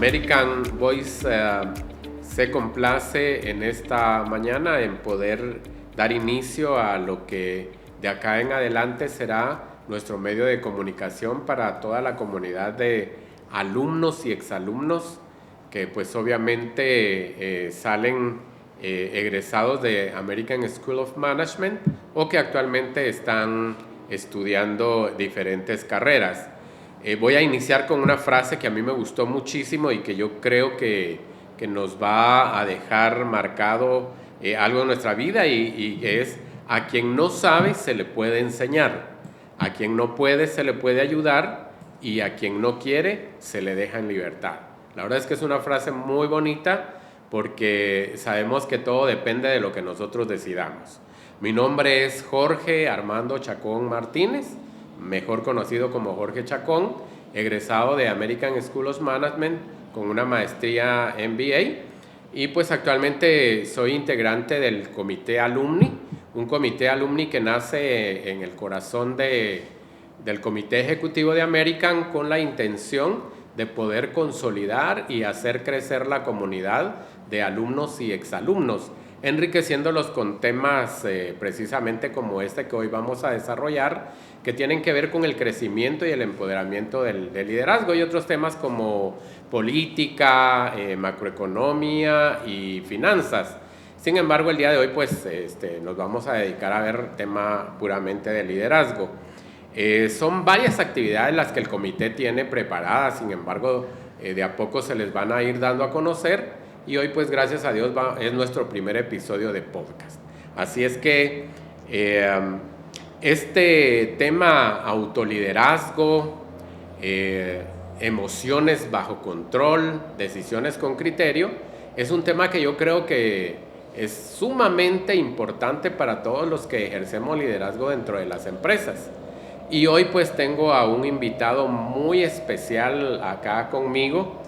American Voice se complace en esta mañana en poder dar inicio a lo que de acá en adelante será nuestro medio de comunicación para toda la comunidad de alumnos y exalumnos que pues obviamente salen egresados de American School of Management o que actualmente están estudiando diferentes carreras. Voy a iniciar con una frase que a mí me gustó muchísimo y que yo creo que nos va a dejar marcado algo en nuestra vida y es: a quien no sabe se le puede enseñar, a quien no puede se le puede ayudar y a quien no quiere se le deja en libertad. La verdad es que es una frase muy bonita porque sabemos que todo depende de lo que nosotros decidamos. Mi nombre es Jorge Armando Chacón Martínez, mejor conocido como Jorge Chacón, egresado de American School of Management con una maestría MBA, y pues actualmente soy integrante del Comité Alumni, un comité alumni que nace en el corazón del Comité Ejecutivo de American con la intención de poder consolidar y hacer crecer la comunidad de alumnos y exalumnos, enriqueciéndolos con temas precisamente como este que hoy vamos a desarrollar, que tienen que ver con el crecimiento y el empoderamiento del liderazgo, y otros temas como política, macroeconomía y finanzas. Sin embargo, el día de hoy pues nos vamos a dedicar a ver tema puramente de liderazgo. Son varias actividades las que el comité tiene preparadas, sin embargo, de a poco se les van a ir dando a conocer, y hoy pues gracias a Dios es nuestro primer episodio de podcast. Así es que este tema autoliderazgo, emociones bajo control, decisiones con criterio, es un tema que yo creo que es sumamente importante para todos los que ejercemos liderazgo dentro de las empresas. Y hoy pues tengo a un invitado muy especial acá conmigo,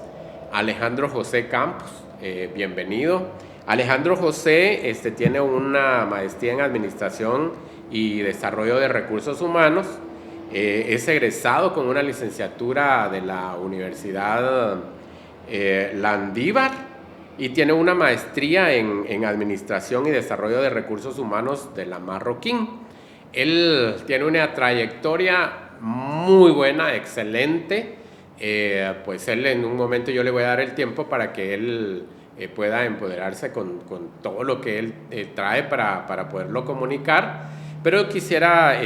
Alejandro José Campos. Bienvenido. Alejandro José tiene una maestría en Administración y Desarrollo de Recursos Humanos. Es egresado con una licenciatura de la Universidad Landívar y tiene una maestría en Administración y Desarrollo de Recursos Humanos de la Marroquín. Él tiene una trayectoria muy buena, excelente. Pues él, en un momento yo le voy a dar el tiempo para que él pueda empoderarse con todo lo que él trae para poderlo comunicar. Pero quisiera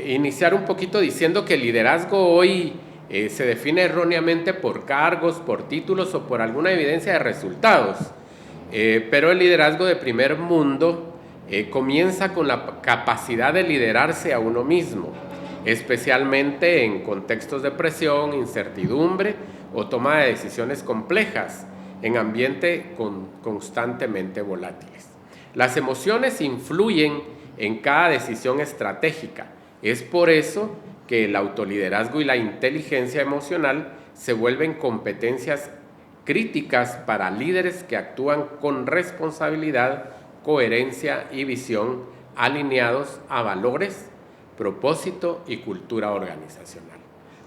iniciar un poquito diciendo que el liderazgo hoy se define erróneamente por cargos, por títulos o por alguna evidencia de resultados. Pero el liderazgo de primer mundo comienza con la capacidad de liderarse a uno mismo, especialmente en contextos de presión, incertidumbre o toma de decisiones complejas en ambientes constantemente volátiles. Las emociones influyen en cada decisión estratégica. Es por eso que el autoliderazgo y la inteligencia emocional se vuelven competencias críticas para líderes que actúan con responsabilidad, coherencia y visión alineados a valores, propósito y cultura organizacional.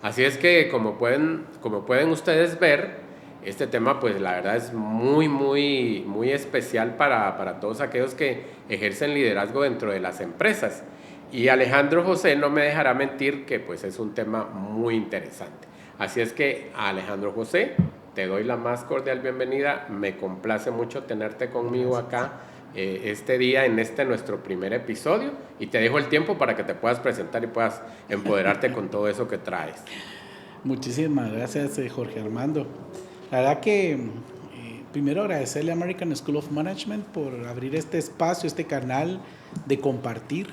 Así es que como pueden ustedes ver, este tema pues la verdad es muy especial para todos aquellos que ejercen liderazgo dentro de las empresas. Y Alejandro José no me dejará mentir que pues es un tema muy interesante. Así es que, Alejandro José, te doy la más cordial bienvenida. Me complace mucho tenerte conmigo acá este día en nuestro primer episodio, y te dejo el tiempo para que te puedas presentar y puedas empoderarte con todo eso que traes. Muchísimas gracias, Jorge Armando. La verdad que primero agradecerle a American School of Management por abrir este espacio, este canal de compartir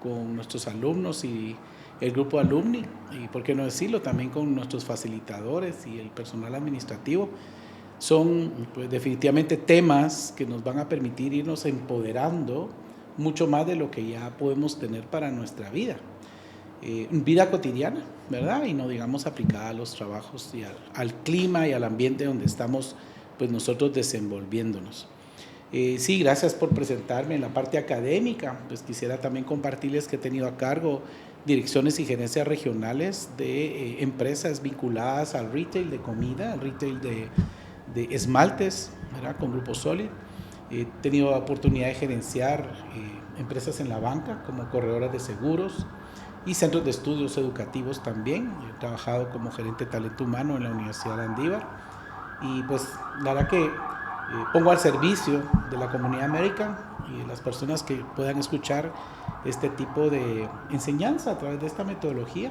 con nuestros alumnos y el grupo alumni, y por qué no decirlo, también con nuestros facilitadores y el personal administrativo. Son pues, definitivamente temas que nos van a permitir irnos empoderando mucho más de lo que ya podemos tener para nuestra vida. Vida cotidiana, ¿verdad? Y no digamos aplicada a los trabajos y al clima y al ambiente donde estamos pues nosotros desenvolviéndonos. Sí, gracias por presentarme en la parte académica. Pues quisiera también compartirles que he tenido a cargo direcciones y gerencias regionales de empresas vinculadas al retail de comida, al retail de esmaltes, ¿verdad? Con Grupo Solid. He tenido la oportunidad de gerenciar empresas en la banca como corredoras de seguros y centros de estudios educativos también. He trabajado como gerente de talento humano en la Universidad de Andívar y pues la verdad que pongo al servicio de la comunidad American y de las personas que puedan escuchar este tipo de enseñanza a través de esta metodología,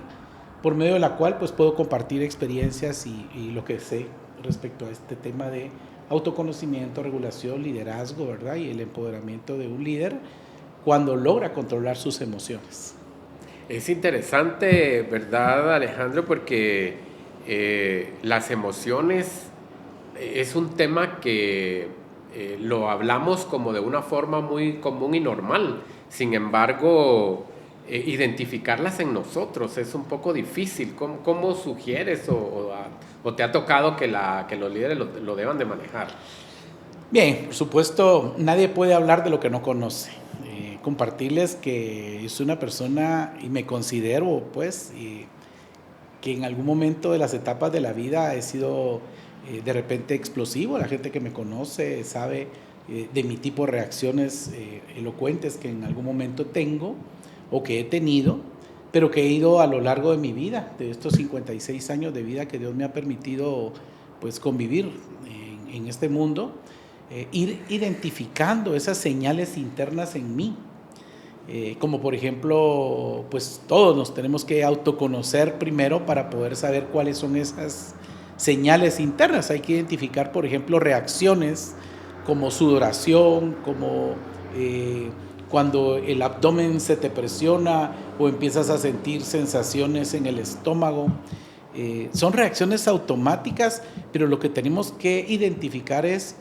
por medio de la cual pues puedo compartir experiencias y lo que sé respecto a este tema de autoconocimiento, regulación, liderazgo, ¿verdad? Y el empoderamiento de un líder cuando logra controlar sus emociones. Es interesante, ¿verdad, Alejandro? Porque las emociones es un tema que lo hablamos como de una forma muy común y normal. Sin embargo, identificarlas en nosotros es un poco difícil. ¿Cómo sugieres o te ha tocado que los líderes lo deban de manejar? Bien, por supuesto, nadie puede hablar de lo que no conoce. Compartirles que soy una persona y me considero, pues, que en algún momento de las etapas de la vida he sido de repente explosivo. La gente que me conoce sabe de mi tipo de reacciones elocuentes que en algún momento tengo o que he tenido, pero que he ido a lo largo de mi vida, de estos 56 años de vida que Dios me ha permitido pues convivir en este mundo, ir identificando esas señales internas en mí. Como por ejemplo, pues todos nos tenemos que autoconocer primero para poder saber cuáles son esas señales internas. Hay que identificar, por ejemplo, reacciones como sudoración, como cuando el abdomen se te presiona o empiezas a sentir sensaciones en el estómago. Son reacciones automáticas, pero lo que tenemos que identificar es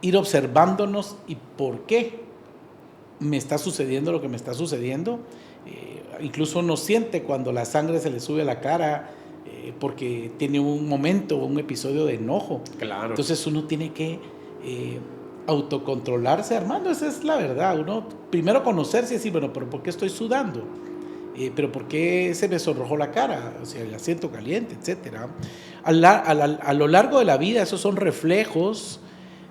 ir observándonos y por qué me está sucediendo lo que me está sucediendo. Incluso uno siente cuando la sangre se le sube a la cara porque tiene un momento, un episodio de enojo. Claro. Entonces uno tiene que autocontrolarse, Armando, esa es la verdad. Uno primero conocerse y decir, bueno, pero ¿por qué estoy sudando? Pero ¿por qué se me sonrojó la cara? O sea, el asiento caliente, etcétera. A lo largo de la vida esos son reflejos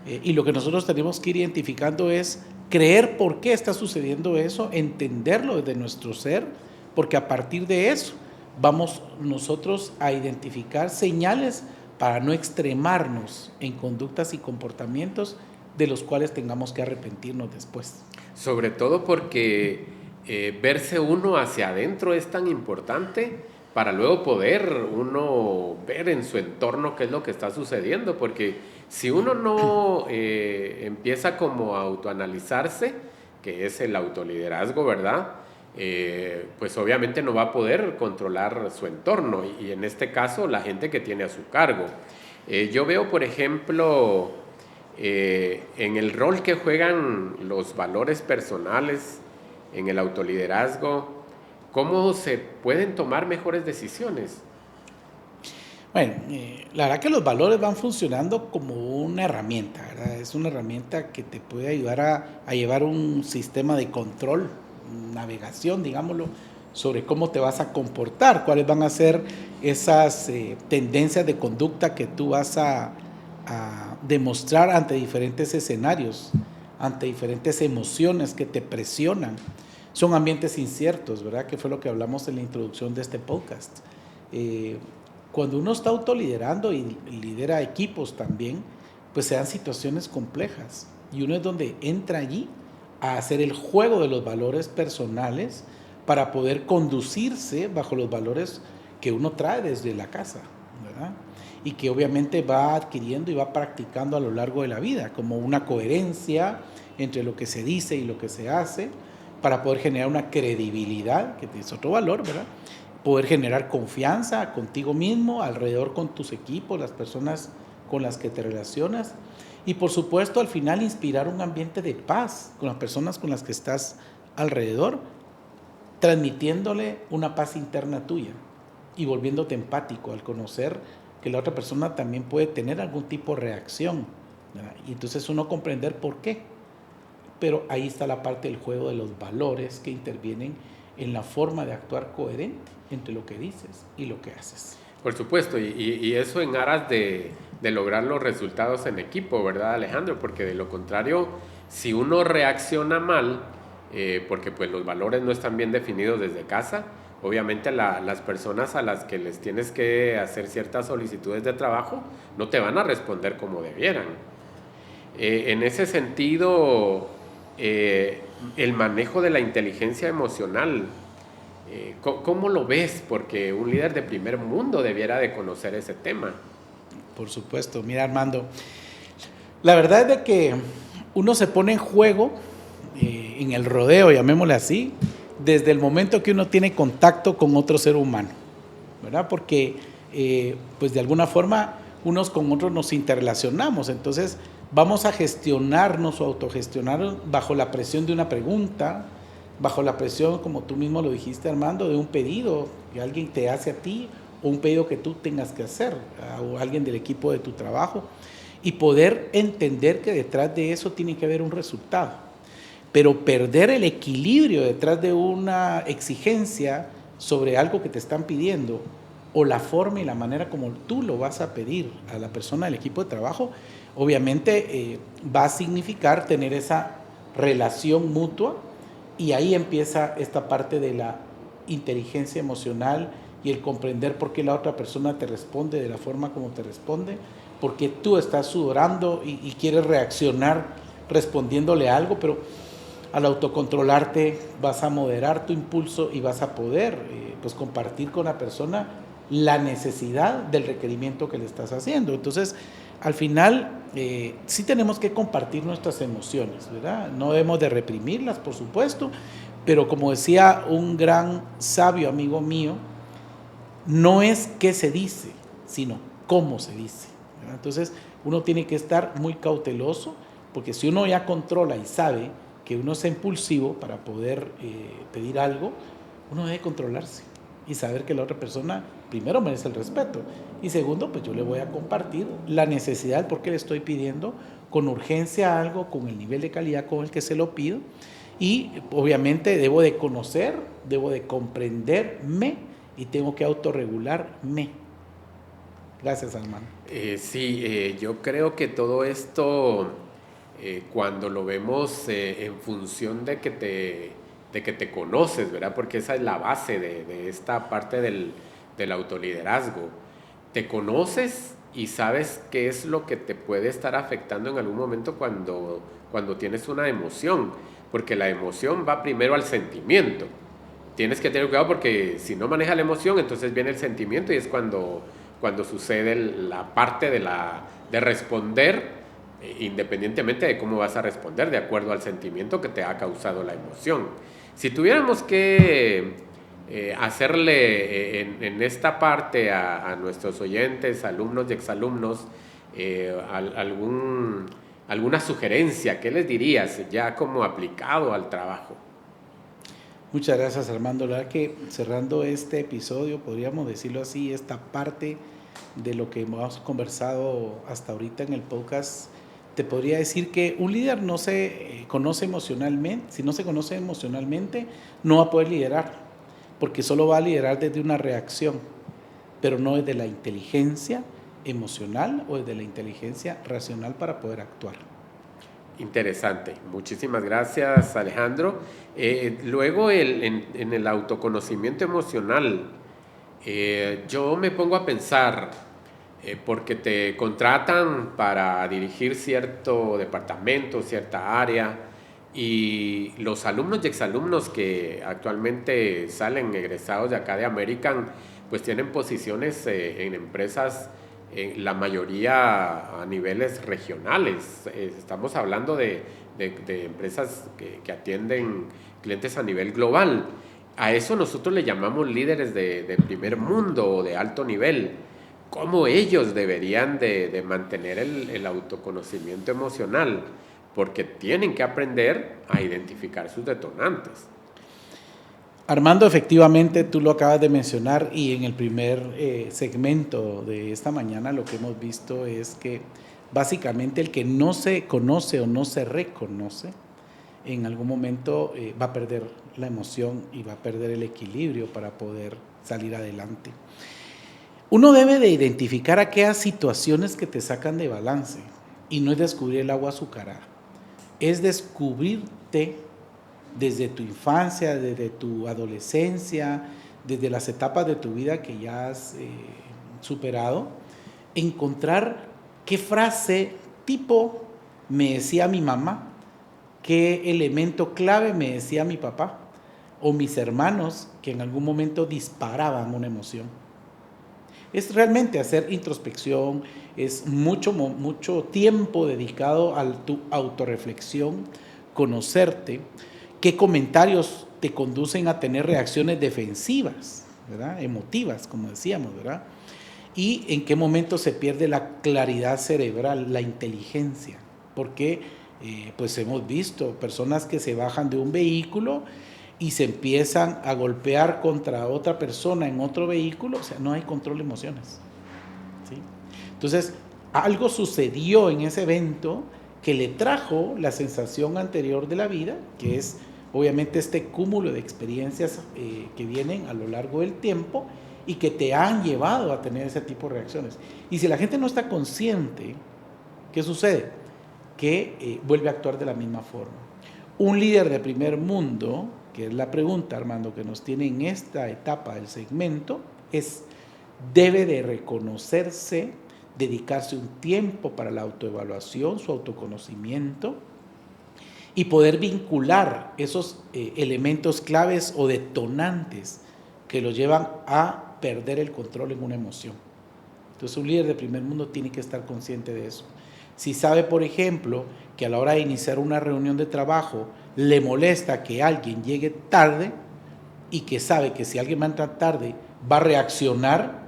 y lo que nosotros tenemos que ir identificando es creer por qué está sucediendo eso, entenderlo desde nuestro ser, porque a partir de eso vamos nosotros a identificar señales para no extremarnos en conductas y comportamientos de los cuales tengamos que arrepentirnos después. Sobre todo porque verse uno hacia adentro es tan importante para luego poder uno ver en su entorno qué es lo que está sucediendo, porque si uno no empieza como a autoanalizarse, que es el autoliderazgo, ¿verdad? Pues obviamente no va a poder controlar su entorno y en este caso la gente que tiene a su cargo. Yo veo, por ejemplo, en el rol que juegan los valores personales en el autoliderazgo, ¿cómo se pueden tomar mejores decisiones? Bueno, la verdad que los valores van funcionando como una herramienta, ¿verdad? Es una herramienta que te puede ayudar a llevar un sistema de control, navegación, digámoslo, sobre cómo te vas a comportar, cuáles van a ser esas tendencias de conducta que tú vas a demostrar ante diferentes escenarios, ante diferentes emociones que te presionan. Son ambientes inciertos, ¿verdad? Que fue lo que hablamos en la introducción de este podcast. Cuando uno está autoliderando y lidera equipos también, pues se dan situaciones complejas y uno es donde entra allí a hacer el juego de los valores personales para poder conducirse bajo los valores que uno trae desde la casa, ¿verdad? Y que obviamente va adquiriendo y va practicando a lo largo de la vida, como una coherencia entre lo que se dice y lo que se hace, para poder generar una credibilidad, que es otro valor, ¿verdad? Poder generar confianza contigo mismo, alrededor con tus equipos, las personas con las que te relacionas y por supuesto al final inspirar un ambiente de paz con las personas con las que estás alrededor, transmitiéndole una paz interna tuya y volviéndote empático al conocer que la otra persona también puede tener algún tipo de reacción, ¿verdad? Y entonces uno comprender por qué. Pero ahí está la parte del juego de los valores que intervienen en la forma de actuar coherente entre lo que dices y lo que haces. Por supuesto, y eso en aras de lograr los resultados en equipo, ¿verdad, Alejandro? Porque de lo contrario, si uno reacciona mal, porque pues los valores no están bien definidos desde casa, obviamente las personas a las que les tienes que hacer ciertas solicitudes de trabajo no te van a responder como debieran. En ese sentido, el manejo de la inteligencia emocional, ¿cómo lo ves? Porque un líder de primer mundo debiera de conocer ese tema. Por supuesto. Mira, Armando, la verdad es de que uno se pone en juego, en el rodeo, llamémosle así, desde el momento que uno tiene contacto con otro ser humano, ¿verdad? Porque, pues de alguna forma, unos con otros nos interrelacionamos. Entonces, vamos a gestionarnos o autogestionarnos bajo la presión de una pregunta, bajo la presión, como tú mismo lo dijiste, Armando, de un pedido que alguien te hace a ti o un pedido que tú tengas que hacer o alguien del equipo de tu trabajo, y poder entender que detrás de eso tiene que haber un resultado. Pero perder el equilibrio detrás de una exigencia sobre algo que te están pidiendo o la forma y la manera como tú lo vas a pedir a la persona del equipo de trabajo, obviamente va a significar tener esa relación mutua. Y ahí empieza esta parte de la inteligencia emocional y el comprender por qué la otra persona te responde de la forma como te responde, porque tú estás sudorando y quieres reaccionar respondiéndole algo, pero al autocontrolarte vas a moderar tu impulso y vas a poder pues compartir con la persona la necesidad del requerimiento que le estás haciendo. Entonces, al final, sí tenemos que compartir nuestras emociones, ¿verdad? No debemos de reprimirlas, por supuesto, pero como decía un gran sabio amigo mío, no es qué se dice, sino cómo se dice, ¿verdad? Entonces, uno tiene que estar muy cauteloso, porque si uno ya controla y sabe que uno es impulsivo para poder pedir algo, uno debe controlarse y saber que la otra persona primero merece el respeto y segundo, pues yo le voy a compartir la necesidad porque le estoy pidiendo con urgencia algo, con el nivel de calidad con el que se lo pido, y obviamente debo de conocer, debo de comprenderme y tengo que autorregularme. Gracias, Armando. Sí, yo creo que todo esto, cuando lo vemos en función de que te conoces, ¿verdad? Porque esa es la base de esta parte del autoliderazgo. Te conoces y sabes qué es lo que te puede estar afectando en algún momento cuando tienes una emoción, porque la emoción va primero al sentimiento. Tienes que tener cuidado porque si no manejas la emoción, entonces viene el sentimiento y es cuando sucede la parte de responder, independientemente de cómo vas a responder, de acuerdo al sentimiento que te ha causado la emoción. Si tuviéramos que hacerle en esta parte a nuestros oyentes, alumnos y exalumnos, alguna sugerencia, ¿qué les dirías ya como aplicado al trabajo? Muchas gracias, Armando. La verdad que cerrando este episodio, podríamos decirlo así, esta parte de lo que hemos conversado hasta ahorita en el podcast, te podría decir que un líder no se conoce emocionalmente. Si no se conoce emocionalmente, no va a poder liderar, porque solo va a liderar desde una reacción, pero no desde la inteligencia emocional o desde la inteligencia racional para poder actuar. Interesante, muchísimas gracias, Alejandro. Luego en el autoconocimiento emocional, yo me pongo a pensar, porque te contratan para dirigir cierto departamento, cierta área, y los alumnos y exalumnos que actualmente salen egresados de acá de American, pues tienen posiciones en empresas, la mayoría a niveles regionales. Estamos hablando de empresas que atienden clientes a nivel global. A eso nosotros le llamamos líderes de primer mundo o de alto nivel. ¿Cómo ellos deberían de mantener el autoconocimiento emocional? Porque tienen que aprender a identificar sus detonantes. Armando, efectivamente, tú lo acabas de mencionar y en el primer segmento de esta mañana lo que hemos visto es que básicamente el que no se conoce o no se reconoce en algún momento va a perder la emoción y va a perder el equilibrio para poder salir adelante. Uno debe de identificar aquellas situaciones que te sacan de balance, y no es descubrir el agua azucarada, es descubrirte desde tu infancia, desde tu adolescencia, desde las etapas de tu vida que ya has superado, encontrar qué frase tipo me decía mi mamá, qué elemento clave me decía mi papá o mis hermanos que en algún momento disparaban una emoción. Es realmente hacer introspección, es mucho tiempo dedicado a tu autorreflexión, conocerte, qué comentarios te conducen a tener reacciones defensivas, ¿verdad? Emotivas, como decíamos, ¿verdad? Y en qué momento se pierde la claridad cerebral, la inteligencia, porque pues hemos visto personas que se bajan de un vehículo y se empiezan a golpear contra otra persona en otro vehículo, o sea, no hay control de emociones, ¿sí? Entonces, algo sucedió en ese evento que le trajo la sensación anterior de la vida, que es obviamente este cúmulo de experiencias que vienen a lo largo del tiempo y que te han llevado a tener ese tipo de reacciones. Y si la gente no está consciente, ¿qué sucede? Que vuelve a actuar de la misma forma. Un líder de primer mundo, que es la pregunta, Armando, que nos tiene en esta etapa del segmento, debe de reconocerse, dedicarse un tiempo para la autoevaluación, su autoconocimiento, y poder vincular esos elementos claves o detonantes que lo llevan a perder el control en una emoción. Entonces, un líder de primer mundo tiene que estar consciente de eso. Si sabe, por ejemplo, que a la hora de iniciar una reunión de trabajo le molesta que alguien llegue tarde y que sabe que si alguien va a entrar tarde va a reaccionar,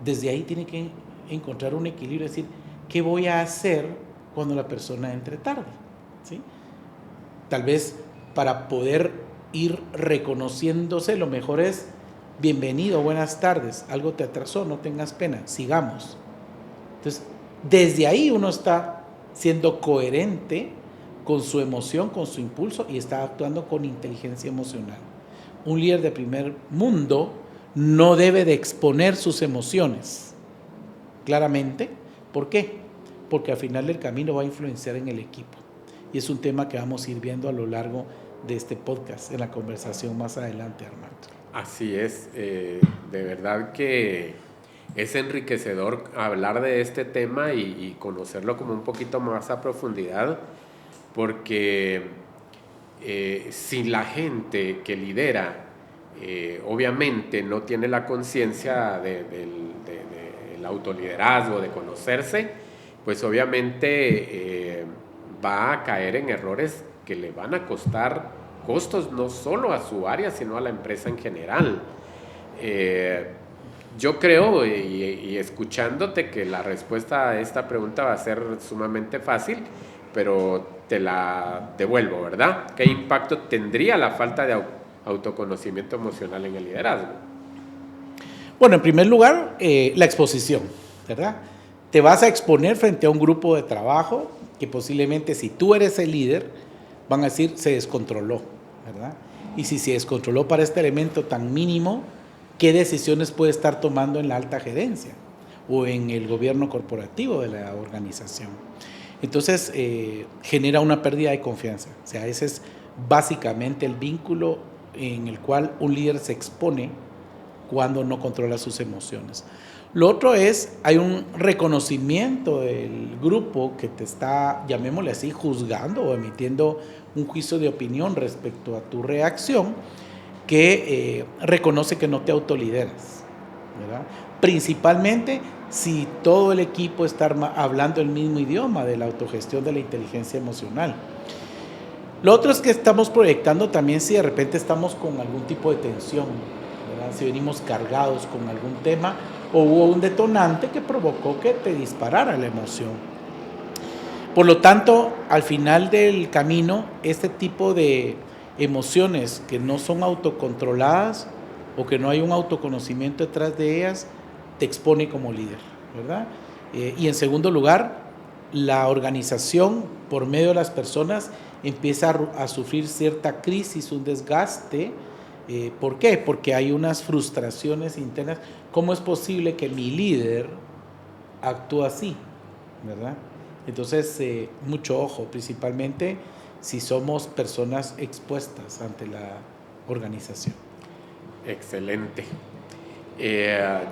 desde ahí tiene que encontrar un equilibrio, es decir, ¿qué voy a hacer cuando la persona entre tarde? ¿Sí? Tal vez para poder ir reconociéndose, lo mejor es: bienvenido, buenas tardes, algo te atrasó, no tengas pena, sigamos. Entonces, desde ahí uno está siendo coherente con su emoción, con su impulso, y está actuando con inteligencia emocional. Un líder de primer mundo no debe de exponer sus emociones, claramente. ¿Por qué? Porque al final del camino va a influenciar en el equipo. Y es un tema que vamos a ir viendo a lo largo de este podcast, en la conversación más adelante, Armando. Así es, de verdad que es enriquecedor hablar de este tema y conocerlo como un poquito más a profundidad, porque si la gente que lidera obviamente no tiene la conciencia del autoliderazgo, de conocerse, pues obviamente va a caer en errores que le van a costar costos no solo a su área, sino a la empresa en general. Yo creo, y escuchándote, que la respuesta a esta pregunta va a ser sumamente fácil, pero te la devuelvo, ¿verdad? ¿Qué impacto tendría la falta de autoconocimiento emocional en el liderazgo? Bueno, en primer lugar, la exposición, ¿verdad? Te vas a exponer frente a un grupo de trabajo que posiblemente, si tú eres el líder, van a decir: se descontroló, ¿verdad? Y si se descontroló para este elemento tan mínimo, ¿qué decisiones puede estar tomando en la alta gerencia o en el gobierno corporativo de la organización? Entonces, genera una pérdida de confianza. O sea, ese es básicamente el vínculo en el cual un líder se expone cuando no controla sus emociones. Lo otro es, hay un reconocimiento del grupo que te está, llamémosle así, juzgando o emitiendo un juicio de opinión respecto a tu reacción, que reconoce que no te autolideras, ¿verdad? Principalmente si todo el equipo está hablando el mismo idioma de la autogestión de la inteligencia emocional. Lo otro es que estamos proyectando también si de repente estamos con algún tipo de tensión, ¿verdad? Si venimos cargados con algún tema o hubo un detonante que provocó que te disparara la emoción. Por lo tanto, al final del camino, este tipo de emociones que no son autocontroladas o que no hay un autoconocimiento detrás de ellas, te expone como líder, ¿verdad? Y en segundo lugar, la organización, por medio de las personas, empieza a sufrir cierta crisis, un desgaste. ¿Por qué? Porque hay unas frustraciones internas. ¿Cómo es posible que mi líder actúe así? ¿Verdad? Entonces, mucho ojo, principalmente si somos personas expuestas ante la organización. Excelente.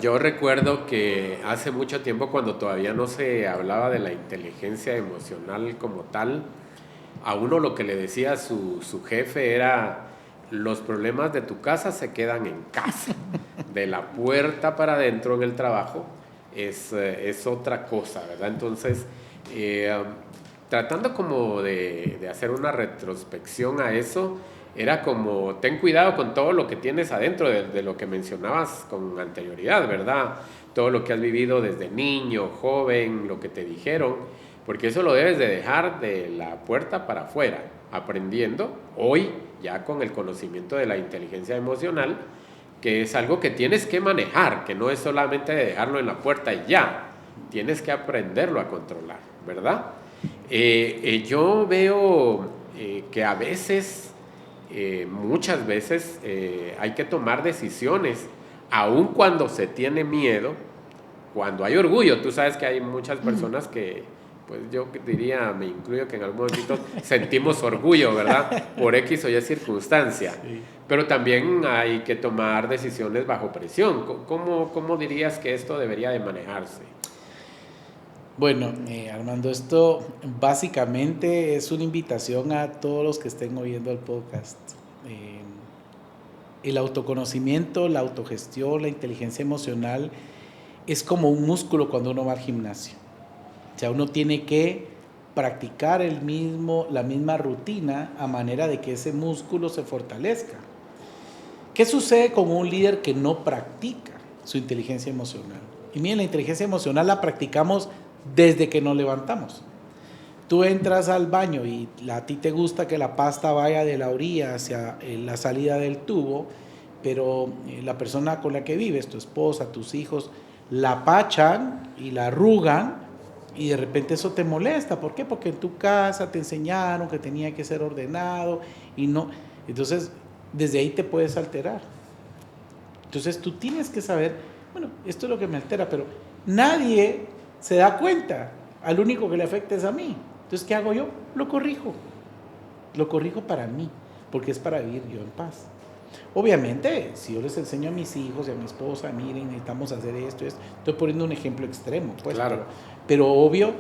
Yo recuerdo que hace mucho tiempo, cuando todavía no se hablaba de la inteligencia emocional como tal, a uno lo que le decía su jefe era: los problemas de tu casa se quedan en casa, de la puerta para adentro en el trabajo es otra cosa, ¿verdad? Entonces, tratando como de hacer una retrospección a eso, era como: ten cuidado con todo lo que tienes adentro, de lo que mencionabas con anterioridad, ¿verdad? Todo lo que has vivido desde niño, joven, lo que te dijeron, porque eso lo debes de dejar de la puerta para afuera, aprendiendo hoy ya con el conocimiento de la inteligencia emocional, que es algo que tienes que manejar, que no es solamente de dejarlo en la puerta y ya, tienes que aprenderlo a controlar, ¿verdad? Yo veo que a veces, muchas veces, hay que tomar decisiones, aun cuando se tiene miedo, cuando hay orgullo. Tú sabes que hay muchas personas que, pues yo diría, me incluyo, que en algún momento sentimos orgullo, ¿verdad? Por X o Y circunstancia. Sí. Pero también hay que tomar decisiones bajo presión. ¿Cómo dirías que esto debería de manejarse? Bueno, Armando, esto básicamente es una invitación a todos los que estén oyendo el podcast. El autoconocimiento, la autogestión, la inteligencia emocional es como un músculo cuando uno va al gimnasio. O sea, uno tiene que practicar la misma rutina a manera de que ese músculo se fortalezca. ¿Qué sucede con un líder que no practica su inteligencia emocional? Y miren, la inteligencia emocional la practicamos desde que nos levantamos. Tú entras al baño y a ti te gusta que la pasta vaya de la orilla hacia la salida del tubo, pero la persona con la que vives, tu esposa, tus hijos, la pachan y la arrugan, y de repente eso te molesta. ¿Por qué? Porque en tu casa te enseñaron que tenía que ser ordenado y no. Entonces, desde ahí te puedes alterar. Entonces, tú tienes que saber, bueno, esto es lo que me altera, pero nadie se da cuenta. Al único que le afecta es a mí. Entonces, ¿qué hago yo? Lo corrijo. Lo corrijo para mí, porque es para vivir yo en paz. Obviamente, si yo les enseño a mis hijos y a mi esposa, miren, necesitamos hacer esto, estoy poniendo un ejemplo extremo, pues, claro. Pero obvio,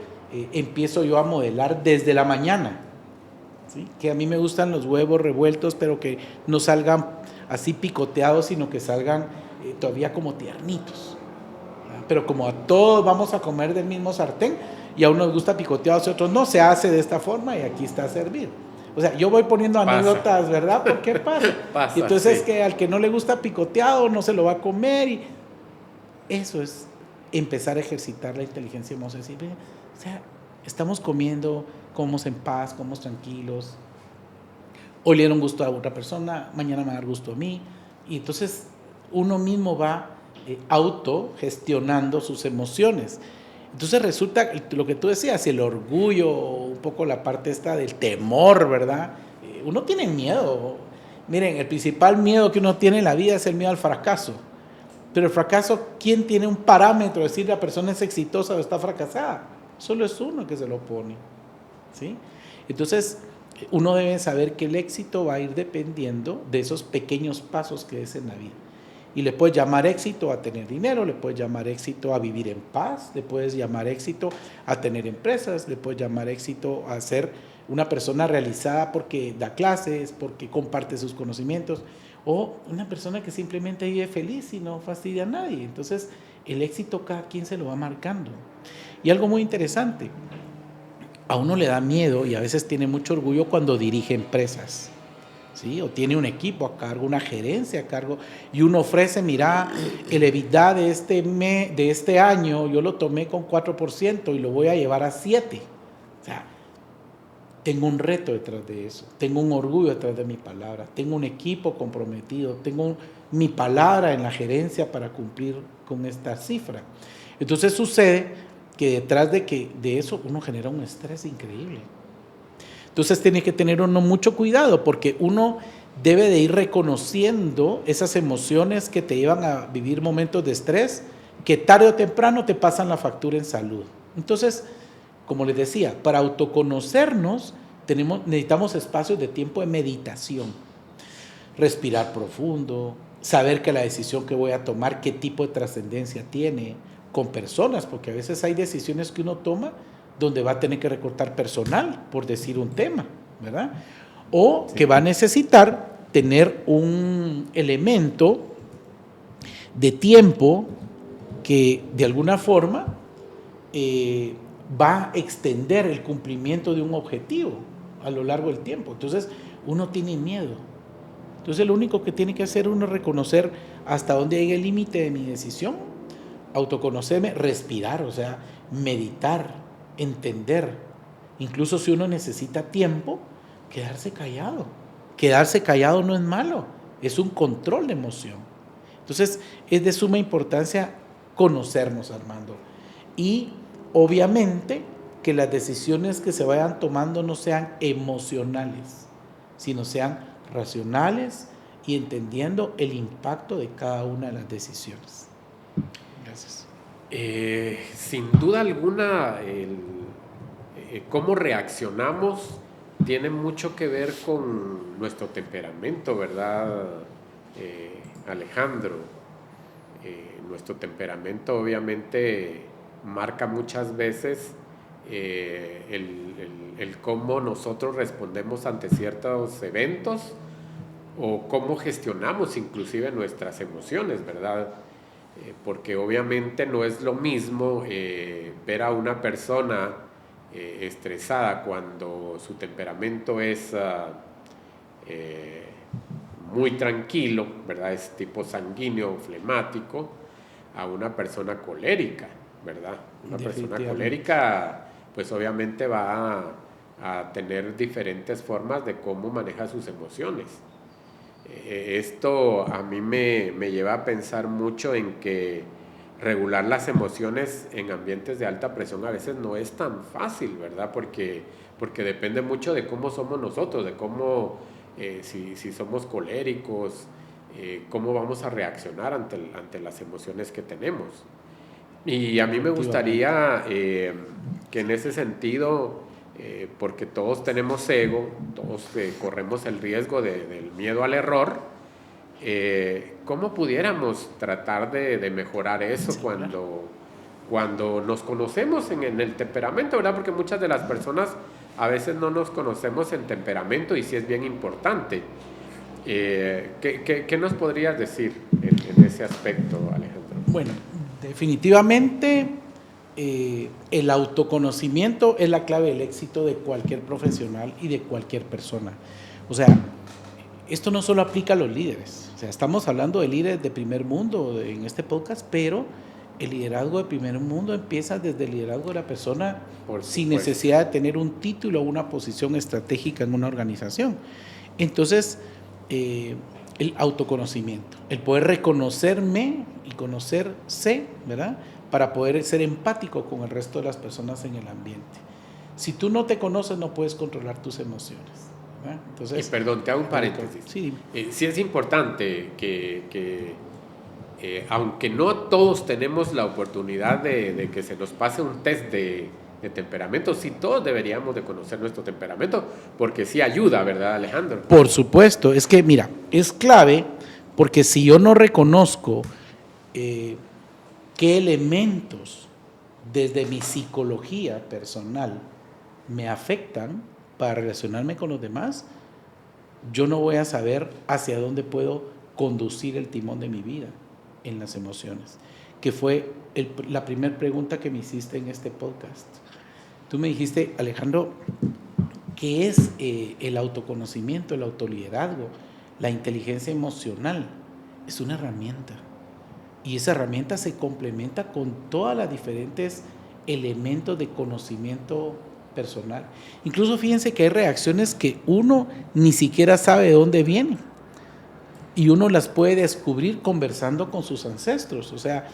empiezo yo a modelar desde la mañana, ¿sí? Que a mí me gustan los huevos revueltos, pero que no salgan así picoteados, sino que salgan todavía como tiernitos, ¿verdad? Pero como a todos vamos a comer del mismo sartén, y a unos nos gusta picoteados y a otros no, se hace de esta forma y aquí está a servir. O sea, yo voy poniendo anécdotas, ¿verdad? ¿Por qué pasa? Y entonces sí. Que al que no le gusta picoteado no se lo va a comer. Y eso es empezar a ejercitar la inteligencia emocional. O sea, estamos comiendo, comemos en paz, comemos tranquilos. Hoy le dieron gusto a otra persona, mañana me va a dar gusto a mí. Y entonces uno mismo va autogestionando sus emociones. Entonces resulta lo que tú decías, el orgullo, un poco la parte esta del temor, ¿verdad? Uno tiene miedo. Miren, el principal miedo que uno tiene en la vida es el miedo al fracaso. Pero el fracaso, ¿quién tiene un parámetro de decir la persona es exitosa o está fracasada? Solo es uno que se lo pone, ¿sí? Entonces, uno debe saber que el éxito va a ir dependiendo de esos pequeños pasos que es en la vida. Y le puedes llamar éxito a tener dinero, le puedes llamar éxito a vivir en paz, le puedes llamar éxito a tener empresas, le puedes llamar éxito a ser una persona realizada porque da clases, porque comparte sus conocimientos, o una persona que simplemente vive feliz y no fastidia a nadie. Entonces, el éxito cada quien se lo va marcando. Y algo muy interesante, a uno le da miedo y a veces tiene mucho orgullo cuando dirige empresas, ¿sí? O tiene un equipo a cargo, una gerencia a cargo, y uno ofrece, mira, el EBITDA de este año yo lo tomé con 4% y lo voy a llevar a 7%. O sea, tengo un reto detrás de eso, tengo un orgullo detrás de mi palabra, tengo un equipo comprometido, tengo mi palabra en la gerencia para cumplir con esta cifra. Entonces sucede que detrás de eso uno genera un estrés increíble. Entonces tiene que tener uno mucho cuidado porque uno debe de ir reconociendo esas emociones que te llevan a vivir momentos de estrés que tarde o temprano te pasan la factura en salud. Entonces, como les decía, para autoconocernos necesitamos espacios de tiempo de meditación, respirar profundo, saber que la decisión que voy a tomar, qué tipo de trascendencia tiene con personas, porque a veces hay decisiones que uno toma donde va a tener que recortar personal, por decir un tema, ¿verdad? O sí, que va a necesitar tener un elemento de tiempo que de alguna forma va a extender el cumplimiento de un objetivo a lo largo del tiempo. Entonces uno tiene miedo. Entonces lo único que tiene que hacer uno es reconocer hasta dónde llega el límite de mi decisión, autoconocerme, respirar, o sea, meditar, entender. Incluso si uno necesita tiempo, quedarse callado. Quedarse callado no es malo, es un control de emoción. Entonces es de suma importancia conocernos, Armando. Y obviamente que las decisiones que se vayan tomando no sean emocionales, sino sean racionales y entendiendo el impacto de cada una de las decisiones. Gracias. Sin duda alguna, cómo reaccionamos tiene mucho que ver con nuestro temperamento, ¿verdad, Alejandro? Nuestro temperamento obviamente marca muchas veces el cómo nosotros respondemos ante ciertos eventos o cómo gestionamos inclusive nuestras emociones, ¿verdad? Porque obviamente no es lo mismo ver a una persona estresada cuando su temperamento es muy tranquilo, ¿verdad? Es tipo sanguíneo, flemático, a una persona colérica, ¿verdad? Una persona colérica pues obviamente va a tener diferentes formas de cómo maneja sus emociones. Esto a mí me lleva a pensar mucho en que regular las emociones en ambientes de alta presión a veces no es tan fácil, ¿verdad? Porque depende mucho de cómo somos nosotros, de cómo, si somos coléricos, cómo vamos a reaccionar ante las emociones que tenemos. Y a mí me gustaría que en ese sentido, porque todos tenemos ego, todos corremos el riesgo del miedo al error, ¿cómo pudiéramos tratar de mejorar eso cuando nos conocemos en el temperamento, ¿verdad? Porque muchas de las personas a veces no nos conocemos en temperamento y sí es bien importante. ¿Qué nos podrías decir en ese aspecto, Alejandro? Bueno, definitivamente el autoconocimiento es la clave del éxito de cualquier profesional y de cualquier persona. O sea, esto no solo aplica a los líderes. O sea, estamos hablando de líderes de primer mundo en este podcast, pero el liderazgo de primer mundo empieza desde el liderazgo de la persona sin necesidad de tener un título o una posición estratégica en una organización. Entonces, el autoconocimiento, el poder reconocerme y conocerse, ¿verdad? Para poder ser empático con el resto de las personas en el ambiente. Si tú no te conoces, no puedes controlar tus emociones. Entonces, y perdón, te hago un paréntesis. Sí, sí es importante que aunque no todos tenemos la oportunidad de que se nos pase un test de temperamento, sí todos deberíamos de conocer nuestro temperamento, porque sí ayuda, ¿verdad, Alejandro? Por supuesto, es que mira, es clave, porque si yo no reconozco qué elementos desde mi psicología personal me afectan para relacionarme con los demás, yo no voy a saber hacia dónde puedo conducir el timón de mi vida en las emociones, que fue la primera pregunta que me hiciste en este podcast. Tú me dijiste, Alejandro, ¿qué es el autoconocimiento, el autoliderazgo, la inteligencia emocional? Es una herramienta, y esa herramienta se complementa con todos los diferentes elementos de conocimiento personal. Incluso fíjense que hay reacciones que uno ni siquiera sabe de dónde vienen y uno las puede descubrir conversando con sus ancestros. O sea,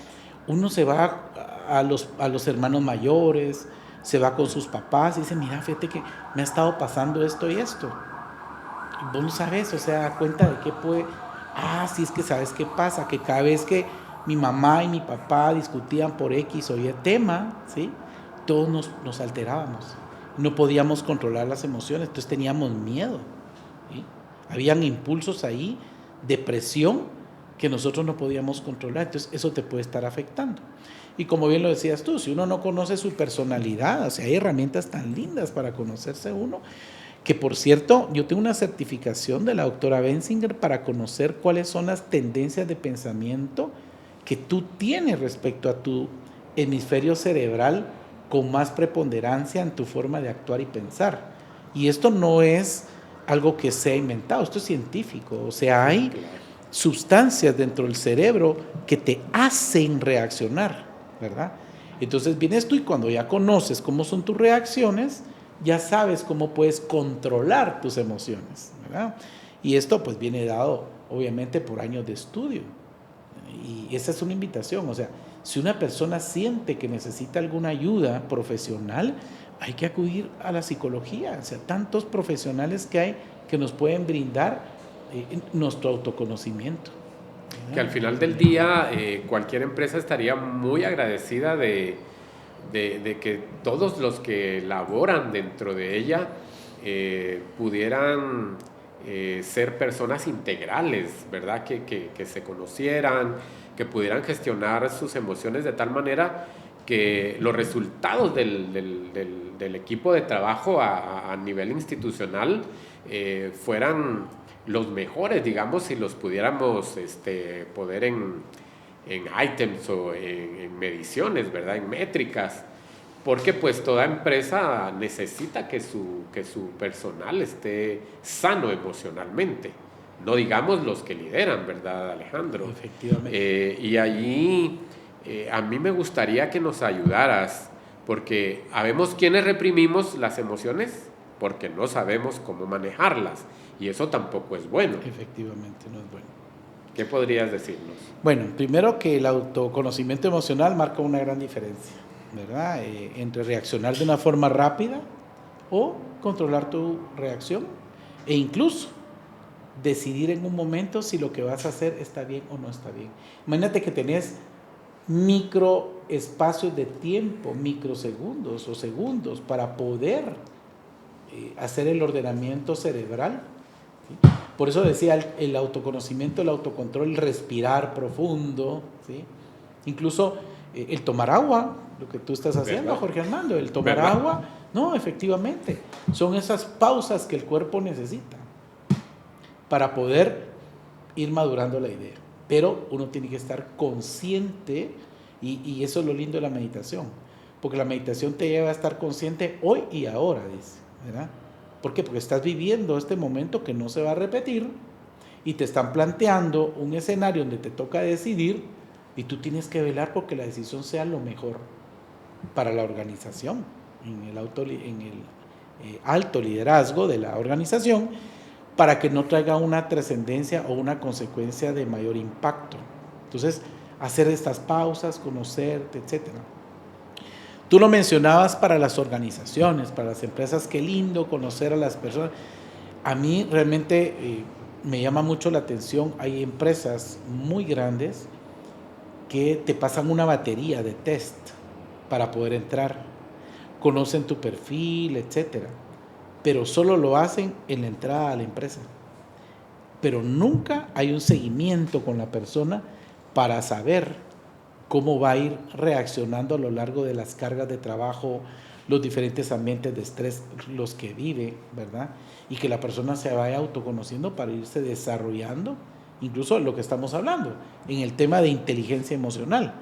uno se va a los hermanos mayores, se va con sus papás y dice, mira, fíjate que me ha estado pasando esto y esto. Y vos no sabes, o sea, cuenta de qué puede... Sí, es que sabes qué pasa, que cada vez que mi mamá y mi papá discutían por X o Y tema, ¿sí? Todos nos alterábamos, no podíamos controlar las emociones, entonces teníamos miedo, ¿sí? Habían impulsos ahí de presión que nosotros no podíamos controlar, entonces eso te puede estar afectando. Y como bien lo decías tú, si uno no conoce su personalidad, o sea, hay herramientas tan lindas para conocerse uno, que por cierto, yo tengo una certificación de la doctora Benzinger para conocer cuáles son las tendencias de pensamiento que tú tienes respecto a tu hemisferio cerebral con más preponderancia en tu forma de actuar y pensar. Y esto no es algo que se ha inventado, esto es científico, o sea, hay sustancias dentro del cerebro que te hacen reaccionar, ¿verdad? Entonces vienes tú y cuando ya conoces cómo son tus reacciones, ya sabes cómo puedes controlar tus emociones, ¿verdad? Y esto pues viene dado obviamente por años de estudio. Y esa es una invitación, o sea, si una persona siente que necesita alguna ayuda profesional, hay que acudir a la psicología, o sea, tantos profesionales que hay que nos pueden brindar nuestro autoconocimiento. ¿Verdad? Que al final del día cualquier empresa estaría muy agradecida de que todos los que laboran dentro de ella pudieran ser personas integrales, ¿verdad? Que se conocieran, que pudieran gestionar sus emociones de tal manera que los resultados del equipo de trabajo a nivel institucional fueran los mejores, digamos, si los pudiéramos poder en items o en mediciones, ¿verdad? En métricas, porque pues toda empresa necesita que su personal esté sano emocionalmente, no digamos los que lideran, ¿verdad, Alejandro? Efectivamente. Y allí a mí me gustaría que nos ayudaras, porque habemos quienes reprimimos las emociones porque no sabemos cómo manejarlas, y eso tampoco es bueno. Efectivamente, no es bueno. ¿Qué podrías decirnos? Bueno, primero que el autoconocimiento emocional marca una gran diferencia, ¿verdad? Entre reaccionar de una forma rápida o controlar tu reacción e incluso decidir en un momento si lo que vas a hacer está bien o no está bien. Imagínate que tenés micro espacios de tiempo, microsegundos o segundos para poder hacer el ordenamiento cerebral, ¿sí? Por eso decía el autoconocimiento, el autocontrol, el respirar profundo, ¿sí? Incluso el tomar agua, lo que tú estás haciendo, ¿verdad, Jorge Armando? El tomar ¿verdad? Agua, no, efectivamente, son esas pausas que el cuerpo necesita para poder ir madurando la idea. Pero uno tiene que estar consciente y eso es lo lindo de la meditación, porque la meditación te lleva a estar consciente hoy y ahora, dice, ¿verdad? ¿Por qué? Porque estás viviendo este momento que no se va a repetir y te están planteando un escenario donde te toca decidir y tú tienes que velar porque la decisión sea lo mejor para la organización, en el alto liderazgo de la organización, para que no traiga una trascendencia o una consecuencia de mayor impacto. Entonces, hacer estas pausas, conocerte, etcétera. Tú lo mencionabas para las organizaciones, para las empresas, qué lindo conocer a las personas. A mí realmente me llama mucho la atención, hay empresas muy grandes que te pasan una batería de test para poder entrar, conocen tu perfil, etcétera, pero solo lo hacen en la entrada a la empresa. Pero nunca hay un seguimiento con la persona para saber cómo va a ir reaccionando a lo largo de las cargas de trabajo, los diferentes ambientes de estrés, los que vive, ¿verdad? Y que la persona se vaya autoconociendo para irse desarrollando, incluso lo que estamos hablando, en el tema de inteligencia emocional.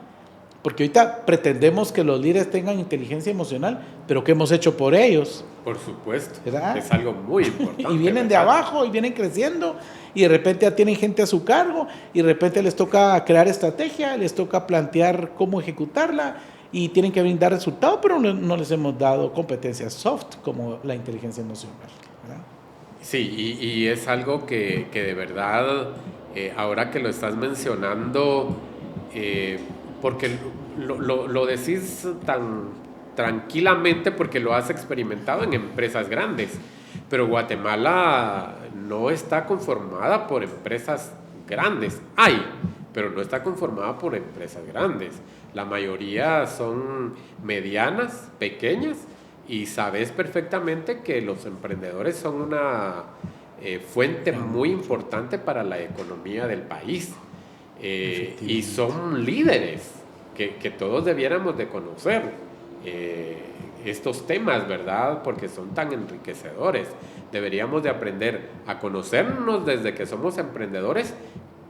Porque ahorita pretendemos que los líderes tengan inteligencia emocional, pero ¿qué hemos hecho por ellos? Por supuesto, ¿verdad? es algo muy importante. Y vienen de abajo y vienen creciendo y de repente ya tienen gente a su cargo y de repente les toca crear estrategia, les toca plantear cómo ejecutarla y tienen que brindar resultados, pero no les hemos dado competencias soft como la inteligencia emocional, ¿verdad? Sí, y es algo que de verdad, ahora que lo estás mencionando, porque lo decís tan tranquilamente porque lo has experimentado en empresas grandes, pero Guatemala no está conformada por empresas grandes. Hay, pero no está conformada por empresas grandes. La mayoría son medianas, pequeñas, y sabes perfectamente que los emprendedores son una fuente muy importante para la economía del país. Y son líderes que todos debiéramos de conocer estos temas, ¿verdad? Porque son tan enriquecedores. Deberíamos de aprender a conocernos desde que somos emprendedores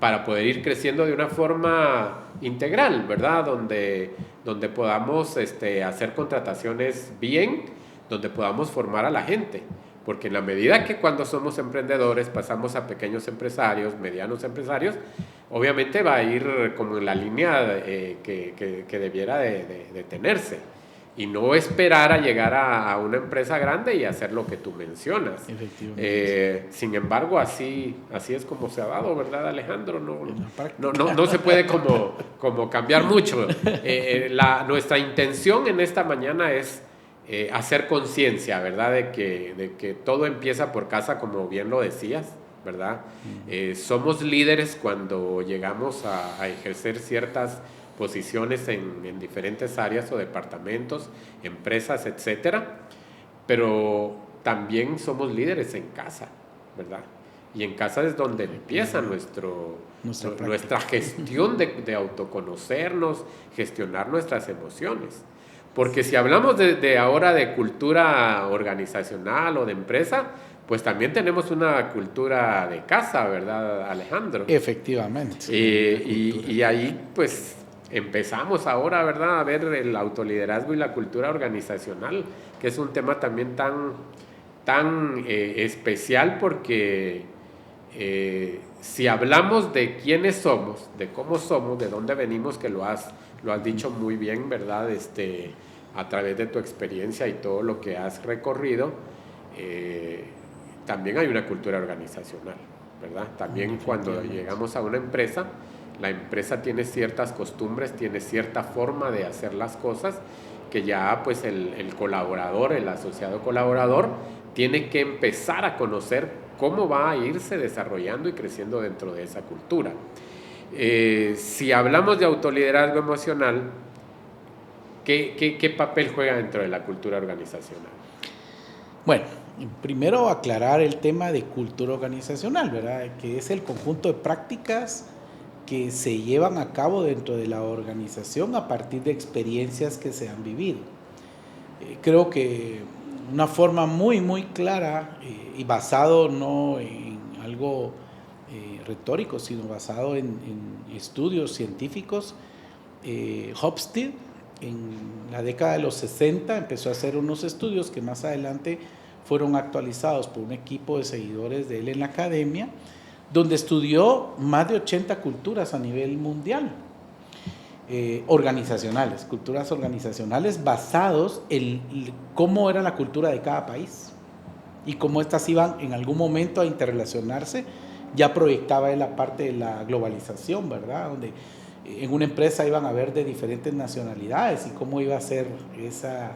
para poder ir creciendo de una forma integral, ¿verdad? Donde podamos hacer contrataciones bien, donde podamos formar a la gente. Porque en la medida que cuando somos emprendedores pasamos a pequeños empresarios, medianos empresarios, obviamente va a ir como en la línea que debiera de tenerse. Y no esperar a llegar a una empresa grande y hacer lo que tú mencionas. Sin embargo, así es como se ha dado, ¿verdad, Alejandro? No se puede como cambiar mucho. Nuestra intención en esta mañana es hacer conciencia, ¿verdad? De que todo empieza por casa, como bien lo decías, ¿verdad? Somos líderes cuando llegamos a ejercer ciertas posiciones en diferentes áreas o departamentos, empresas, etcétera, pero también somos líderes en casa, ¿verdad? Y en casa es donde empieza nuestra gestión de autoconocernos, gestionar nuestras emociones. Porque si hablamos ahora de cultura organizacional o de empresa, pues también tenemos una cultura de casa, ¿verdad, Alejandro? Efectivamente. Y ahí, pues, empezamos ahora, ¿verdad?, a ver el autoliderazgo y la cultura organizacional, que es un tema también tan especial porque si hablamos de quiénes somos, de cómo somos, de dónde venimos, que lo has dicho muy bien, ¿verdad?, a través de tu experiencia y todo lo que has recorrido, también hay una cultura organizacional, ¿verdad? También cuando llegamos a una empresa, la empresa tiene ciertas costumbres, tiene cierta forma de hacer las cosas que ya pues el colaborador, el asociado colaborador, tiene que empezar a conocer cómo va a irse desarrollando y creciendo dentro de esa cultura. Si hablamos de autoliderazgo emocional, ¿qué papel juega dentro de la cultura organizacional? Bueno, primero aclarar el tema de cultura organizacional, ¿verdad? Que es el conjunto de prácticas que se llevan a cabo dentro de la organización a partir de experiencias que se han vivido. Creo que una forma muy, muy clara y basado no en algo retórico, sino basado en estudios científicos, Hofstede en la década de los 60 empezó a hacer unos estudios que más adelante fueron actualizados por un equipo de seguidores de él en la academia, donde estudió más de 80 culturas a nivel mundial, culturas organizacionales basados en cómo era la cultura de cada país y cómo éstas iban en algún momento a interrelacionarse. Ya proyectaba en la parte de la globalización, ¿verdad?, donde en una empresa iban a haber de diferentes nacionalidades y cómo iba a ser esa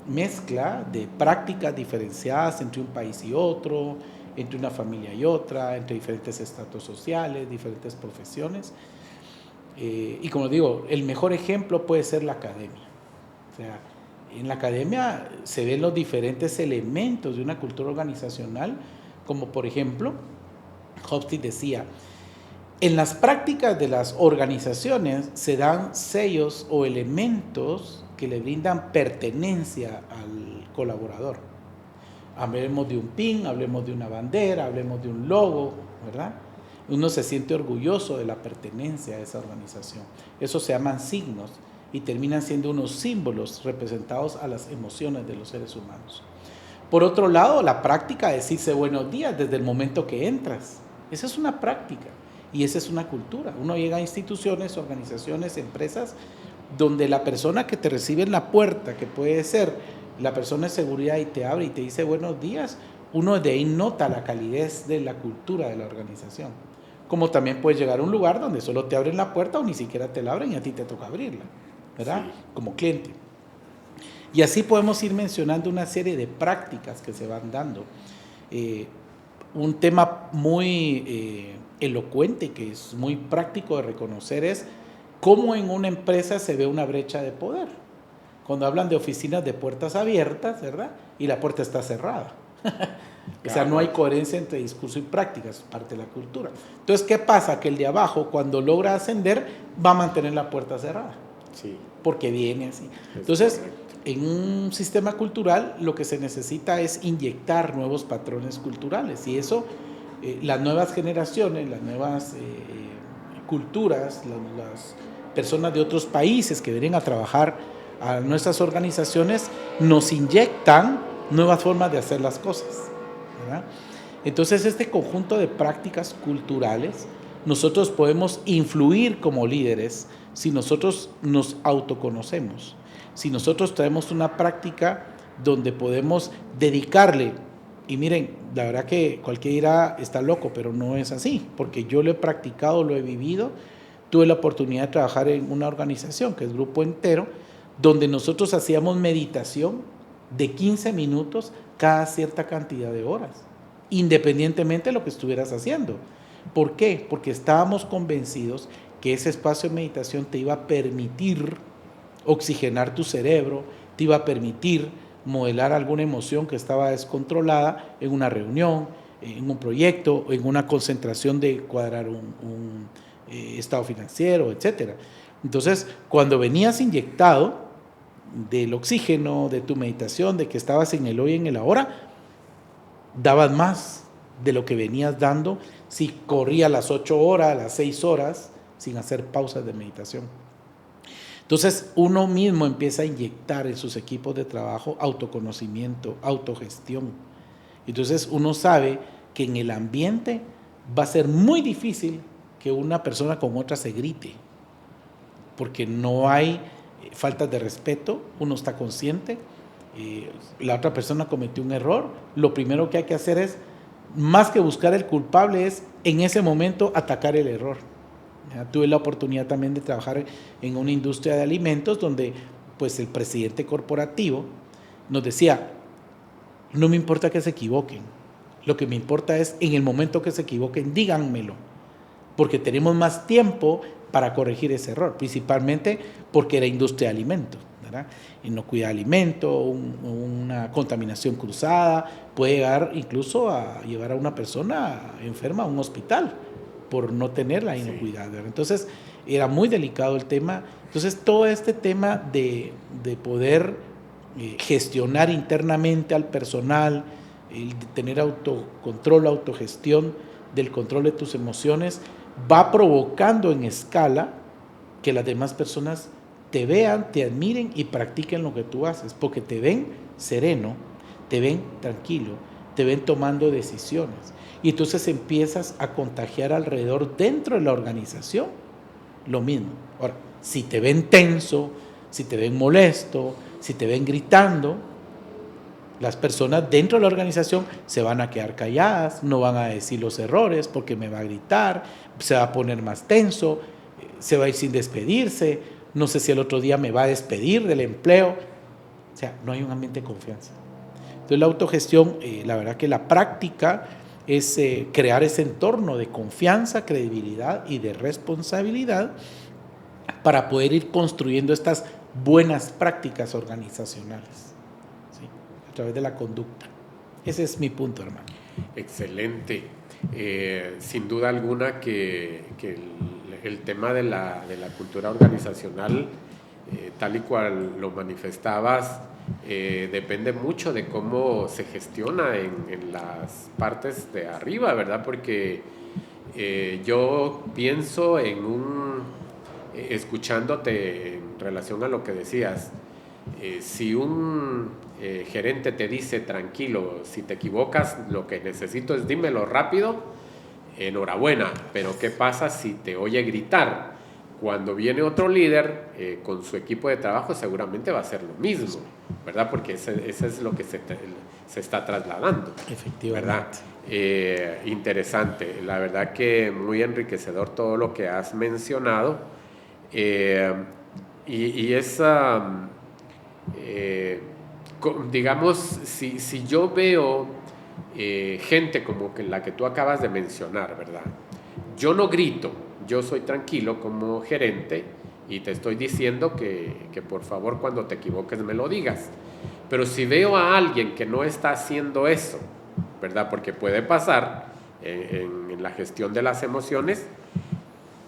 mezcla de prácticas diferenciadas entre un país y otro, entre una familia y otra, entre diferentes estratos sociales, diferentes profesiones. Y como digo, el mejor ejemplo puede ser la academia. O sea, en la academia se ven los diferentes elementos de una cultura organizacional, como por ejemplo, Hofstede decía, en las prácticas de las organizaciones se dan sellos o elementos que le brindan pertenencia al colaborador. Hablemos de un pin, hablemos de una bandera, hablemos de un logo, ¿verdad? Uno se siente orgulloso de la pertenencia a esa organización. Eso se llaman signos y terminan siendo unos símbolos representados a las emociones de los seres humanos. Por otro lado, la práctica de decirse buenos días desde el momento que entras. Esa es una práctica y esa es una cultura. Uno llega a instituciones, organizaciones, empresas, donde la persona que te recibe en la puerta, que puede ser la persona de seguridad y te abre y te dice buenos días, uno de ahí nota la calidez de la cultura de la organización. como también puedes llegar a un lugar donde solo te abren la puerta o ni siquiera te la abren y a ti te toca abrirla, ¿verdad? Sí. Como cliente. Y así podemos ir mencionando una serie de prácticas que se van dando. Un tema muy elocuente, que es muy práctico de reconocer, es cómo en una empresa se ve una brecha de poder. Cuando hablan de oficinas de puertas abiertas, ¿verdad? Y la puerta está cerrada. O sea, no hay coherencia entre discurso y práctica, es parte de la cultura. Entonces, ¿qué pasa? Que el de abajo, cuando logra ascender, va a mantener la puerta cerrada. Sí. Porque viene así. Entonces, en un sistema cultural, lo que se necesita es inyectar nuevos patrones culturales. Y eso, las nuevas generaciones, las nuevas culturas, las personas de otros países que vienen a trabajar a nuestras organizaciones, nos inyectan nuevas formas de hacer las cosas, ¿verdad? Entonces, este conjunto de prácticas culturales, nosotros podemos influir como líderes si nosotros nos autoconocemos, si nosotros traemos una práctica donde podemos dedicarle, y miren, la verdad que cualquiera dirá, está loco, pero no es así, porque yo lo he practicado, lo he vivido. Tuve la oportunidad de trabajar en una organización que es Grupo Entero, donde nosotros hacíamos meditación de 15 minutos cada cierta cantidad de horas, independientemente de lo que estuvieras haciendo. ¿Por qué? Porque estábamos convencidos que ese espacio de meditación te iba a permitir oxigenar tu cerebro, te iba a permitir modelar alguna emoción que estaba descontrolada en una reunión, en un proyecto, en una concentración de cuadrar un estado financiero, etc. Entonces, cuando venías inyectado del oxígeno, de tu meditación, de que estabas en el hoy y en el ahora, dabas más de lo que venías dando si corría las 8 horas, las 6 horas, sin hacer pausas de meditación. Entonces, uno mismo empieza a inyectar en sus equipos de trabajo autoconocimiento, autogestión. Entonces, uno sabe que en el ambiente va a ser muy difícil que una persona con otra se grite, porque no hay faltas de respeto, uno está consciente, la otra persona cometió un error, lo primero que hay que hacer es, más que buscar el culpable, es en ese momento atacar el error. Ya, tuve la oportunidad también de trabajar en una industria de alimentos donde pues el presidente corporativo nos decía, no me importa que se equivoquen, lo que me importa es en el momento que se equivoquen, díganmelo, porque tenemos más tiempo para corregir ese error, principalmente porque era industria de alimentos, ¿verdad? Inocuidad de alimento, una contaminación cruzada, puede llegar incluso a llevar a una persona enferma a un hospital por no tener la inocuidad, ¿verdad? Entonces, era muy delicado el tema. Entonces, todo este tema de poder gestionar internamente al personal, el de tener autocontrol, autogestión del control de tus emociones, va provocando en escala que las demás personas te vean, te admiren y practiquen lo que tú haces, porque te ven sereno, te ven tranquilo, te ven tomando decisiones. Y entonces empiezas a contagiar alrededor dentro de la organización lo mismo. Ahora, si te ven tenso, si te ven molesto, si te ven gritando, las personas dentro de la organización se van a quedar calladas, no van a decir los errores porque me va a gritar, se va a poner más tenso, se va a ir sin despedirse, no sé si el otro día me va a despedir del empleo. O sea, no hay un ambiente de confianza. Entonces la autogestión, la verdad que la práctica es crear ese entorno de confianza, credibilidad y de responsabilidad para poder ir construyendo estas buenas prácticas organizacionales, ¿sí? A través de la conducta. Ese es mi punto, hermano. Excelente. Sin duda alguna que el tema de la cultura organizacional, tal y cual lo manifestabas, depende mucho de cómo se gestiona en las partes de arriba, ¿verdad? Porque yo pienso escuchándote en relación a lo que decías, si un gerente te dice tranquilo, si te equivocas, lo que necesito es dímelo rápido, enhorabuena, pero ¿qué pasa si te oye gritar? Cuando viene otro líder con su equipo de trabajo, seguramente va a ser lo mismo, ¿verdad? Porque ese es lo que se está trasladando. Efectivamente. ¿Verdad? Interesante. La verdad que muy enriquecedor todo lo que has mencionado. Y esa, digamos, si yo veo gente como que la que tú acabas de mencionar, ¿verdad? Yo no grito, yo soy tranquilo como gerente y te estoy diciendo que por favor cuando te equivoques me lo digas. Pero si veo a alguien que no está haciendo eso, ¿verdad? Porque puede pasar en la gestión de las emociones,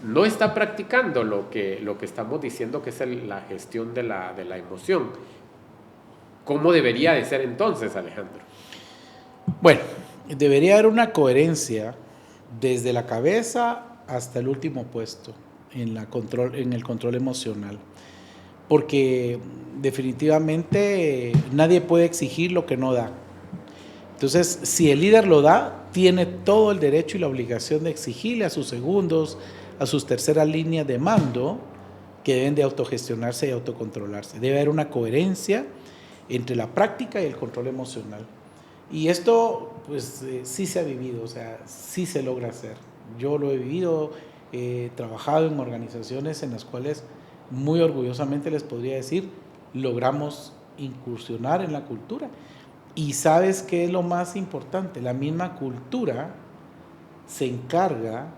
no está practicando lo que estamos diciendo que es la gestión de la emoción. ¿Cómo debería de ser entonces, Alejandro? Bueno, debería haber una coherencia desde la cabeza hasta el último puesto en el control emocional. Porque definitivamente nadie puede exigir lo que no da. Entonces, si el líder lo da, tiene todo el derecho y la obligación de exigirle a sus segundos, a sus terceras líneas de mando, que deben de autogestionarse y autocontrolarse. Debe haber una coherencia entre la práctica y el control emocional. Y esto, pues, sí se ha vivido, o sea, sí se logra hacer. Yo lo he vivido, he trabajado en organizaciones en las cuales muy orgullosamente les podría decir, logramos incursionar en la cultura. Y ¿sabes qué es lo más importante? La misma cultura se encarga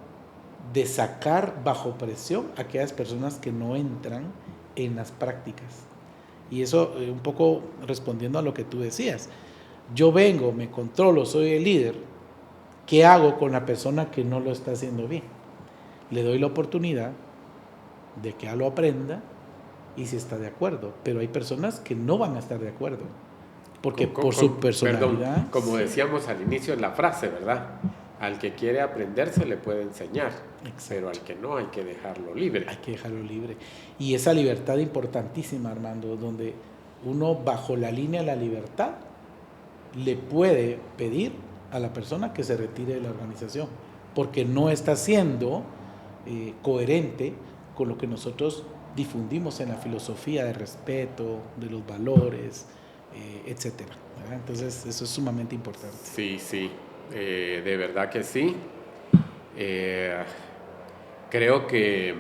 de sacar bajo presión a aquellas personas que no entran en las prácticas. Y eso un poco respondiendo a lo que tú decías. Yo vengo, me controlo, soy el líder. ¿Qué hago con la persona que no lo está haciendo bien? Le doy la oportunidad de que lo aprenda y si está de acuerdo. Pero hay personas que no van a estar de acuerdo. Porque por su personalidad... Perdón, como decíamos al inicio de la frase, ¿verdad? Al que quiere aprender se le puede enseñar. Exacto. Pero al que no hay que dejarlo libre. Hay que dejarlo libre. Y esa libertad importantísima, Armando, donde uno bajo la línea de la libertad le puede pedir a la persona que se retire de la organización, porque no está siendo coherente con lo que nosotros difundimos en la filosofía de respeto, de los valores, etcétera. Entonces eso es sumamente importante. Sí, de verdad que sí. Creo que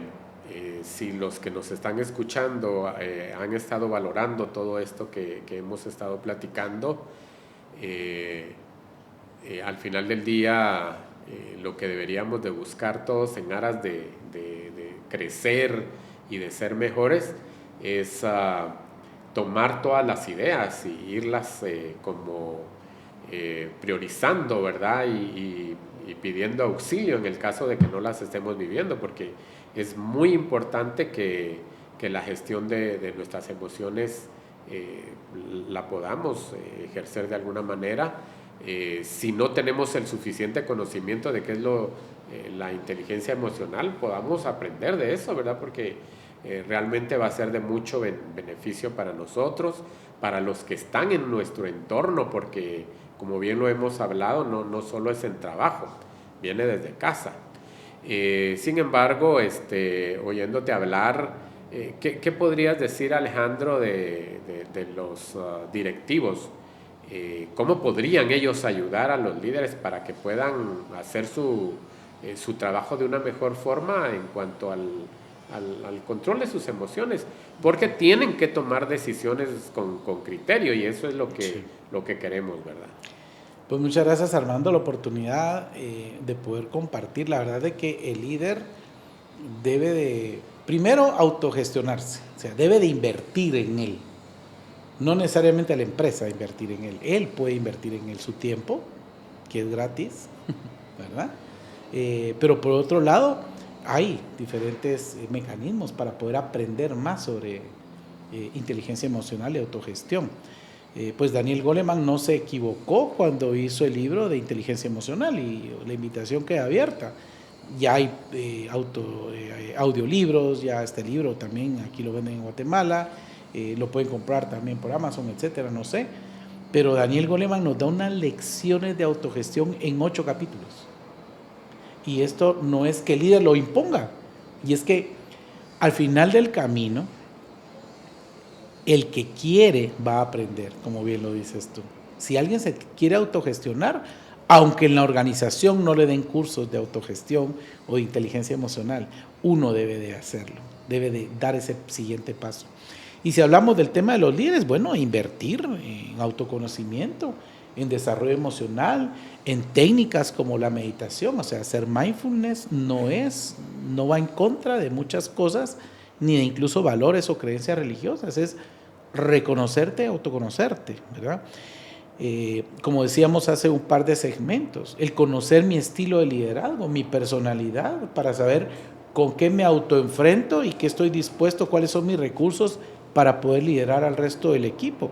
si los que nos están escuchando han estado valorando todo esto que hemos estado platicando, al final del día lo que deberíamos de buscar todos en aras de crecer y de ser mejores es tomar todas las ideas y irlas como priorizando, ¿verdad? Y pidiendo auxilio en el caso de que no las estemos viviendo, porque es muy importante que la gestión de nuestras emociones la podamos ejercer de alguna manera. Si no tenemos el suficiente conocimiento de qué es la inteligencia emocional, podamos aprender de eso, ¿verdad? Porque realmente va a ser de mucho beneficio para nosotros, para los que están en nuestro entorno, porque como bien lo hemos hablado, no solo es en trabajo, viene desde casa. Sin embargo, oyéndote hablar, ¿qué podrías decir, Alejandro, de los directivos? ¿Cómo podrían ellos ayudar a los líderes para que puedan hacer su trabajo de una mejor forma en cuanto al control de sus emociones? Porque tienen que tomar decisiones con criterio y eso es lo que queremos, ¿verdad? Pues muchas gracias, Armando, la oportunidad de poder compartir. La verdad es que el líder debe de, primero, autogestionarse, o sea, debe de invertir en él. No necesariamente la empresa invertir en él. Él puede invertir en él su tiempo, que es gratis, ¿verdad? Pero por otro lado, hay diferentes mecanismos para poder aprender más sobre inteligencia emocional y autogestión. Pues Daniel Goleman no se equivocó cuando hizo el libro de inteligencia emocional y la invitación queda abierta. Ya hay audiolibros, ya este libro también aquí lo venden en Guatemala, lo pueden comprar también por Amazon, etcétera, no sé. Pero Daniel Goleman nos da unas lecciones de autogestión en 8 capítulos. Y esto no es que el líder lo imponga, y es que al final del camino, el que quiere va a aprender, como bien lo dices tú. Si alguien se quiere autogestionar, aunque en la organización no le den cursos de autogestión o de inteligencia emocional, uno debe de hacerlo, debe de dar ese siguiente paso. Y si hablamos del tema de los líderes, bueno, invertir en autoconocimiento, en desarrollo emocional, en técnicas como la meditación. O sea, hacer mindfulness no va en contra de muchas cosas, ni de incluso valores o creencias religiosas. Es reconocerte, autoconocerte, ¿verdad? Como decíamos hace un par de segmentos, el conocer mi estilo de liderazgo, mi personalidad, para saber con qué me autoenfrento y qué estoy dispuesto, cuáles son mis recursos para poder liderar al resto del equipo.